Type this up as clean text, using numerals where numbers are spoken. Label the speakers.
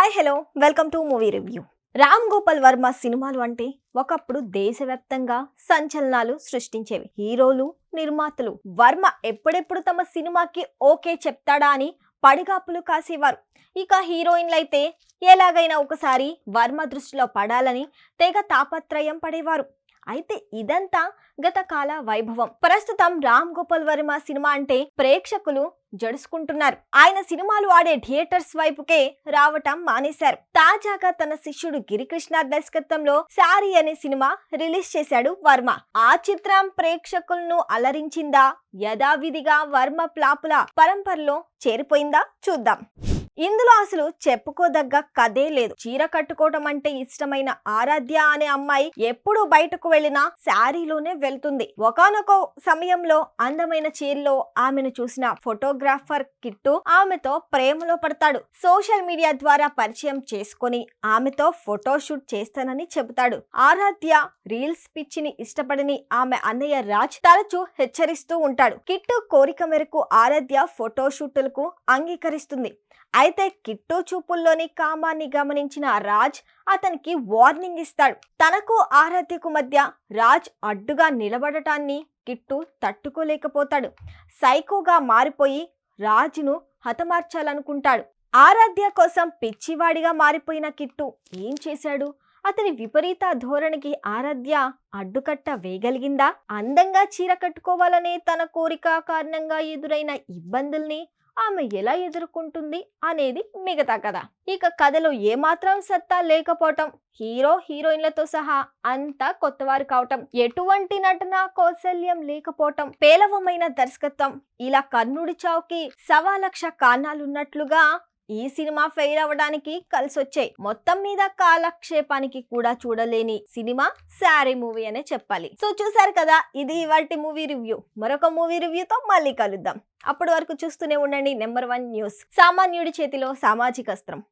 Speaker 1: Hi hello welcome to movie review. Ram Gopal Varma సినిమాలు అంటే ఒకప్పుడు దేశవ్యాప్తంగా సంచలనాలు సృష్టించేవి. హీరోలు, నిర్మాతలు వర్మ ఎప్పుడెప్పుడు తమ సినిమాకి ఓకే చెప్తాడా అని పడిగాపులు కాసేవారు. ఇక హీరోయిన్లైతే ఎలాగైనా ఒకసారి వర్మ దృష్టిలో పడాలని తెగ తాపత్రయం పడేవారు. అయితే ఇదంతా గత కాల వైభవం. ప్రస్తుతం రామ్ గోపాల్ వర్మ సినిమా అంటే ప్రేక్షకులు జడుసుకుంటున్నారు. ఆయన సినిమాలు ఆడే థియేటర్స్ వైపుకే రావటం మానేశారు. తాజాగా తన శిష్యుడు గిరికృష్ణ దర్శకత్వంలో శారీ అనే సినిమా రిలీజ్ చేశాడు వర్మ. ఆ చిత్రం ప్రేక్షకులను అలరించిందా, యథావిధిగా వర్మ ప్లాపుల పరంపరలో చేరిపోయిందా చూద్దాం. ఇందులో అసలు చెప్పుకోదగ్గ కథే లేదు. చీర కట్టుకోవటం అంటే ఇష్టమైన ఆరాధ్య అనే అమ్మాయి ఎప్పుడు బయటకు వెళ్ళినా శారీలోనే వెళ్తుంది. ఒకానొక సమయంలో అందమైన చీరలో ఆమెను చూసిన ఫోటోగ్రాఫర్ కిట్టు ఆమెతో ప్రేమలో పడతాడు. సోషల్ మీడియా ద్వారా పరిచయం చేసుకొని ఆమెతో ఫోటోషూట్ చేస్తానని చెబుతాడు. ఆరాధ్య రీల్స్ పిచ్చిని ఇష్టపడని ఆమె అన్నయ్య రాజ్ తరచూ హెచ్చరిస్తూ ఉంటాడు. కిట్టు కోరిక మేరకు ఆరాధ్య ఫోటోషూట్లకు అంగీకరిస్తుంది. అయితే కిట్టు చూపుల్లోని కామాన్ని గమనించిన రాజ్ అతనికి వార్నింగ్ ఇస్తాడు. తనకు ఆరాధ్యకు మధ్య రాజ్ అడ్డుగా నిలబడటాన్ని కిట్టు తట్టుకోలేకపోతాడు. సైకోగా మారిపోయి రాజును హతమార్చాలనుకుంటాడు. ఆరాధ్య కోసం పిచ్చివాడిగా మారిపోయిన కిట్టు ఏం చేశాడు? అతని విపరీత ధోరణికి ఆరాధ్య అడ్డుకట్ట వేయగలిగిందా? అందంగా చీర కట్టుకోవాలనే తన కోరిక కారణంగా ఎదురైన ఇబ్బందుల్ని ఆమె ఎలా ఎదుర్కొంటుంది అనేది మిగతా కథ. ఇక కథలో ఏమాత్రం సత్తా లేకపోవటం, హీరో హీరోయిన్లతో సహా అంతా కొత్తవారు కావటం, ఎటువంటి నటన కౌశల్యం లేకపోవటం, పేలవమైన దర్శకత్వం, ఇలా కర్ణుడి చావుకి 1,00,000 కారణాలున్నట్లుగా ఈ సినిమా ఫెయిల్ అవ్వడానికి కలిసొచ్చాయి. మొత్తం మీద కాలక్షేపానికి కూడా చూడలేని సినిమా శారీ మూవీ అనే చెప్పాలి. సో చూసారు కదా, ఇది ఇవాల్టి మూవీ రివ్యూ. మరొక మూవీ రివ్యూతో మళ్ళీ కలుద్దాం. అప్పటి వరకు చూస్తూనే ఉండండి నెంబర్ 1 న్యూస్. సామాన్యుడి చేతిలో సామాజిక అస్త్రం.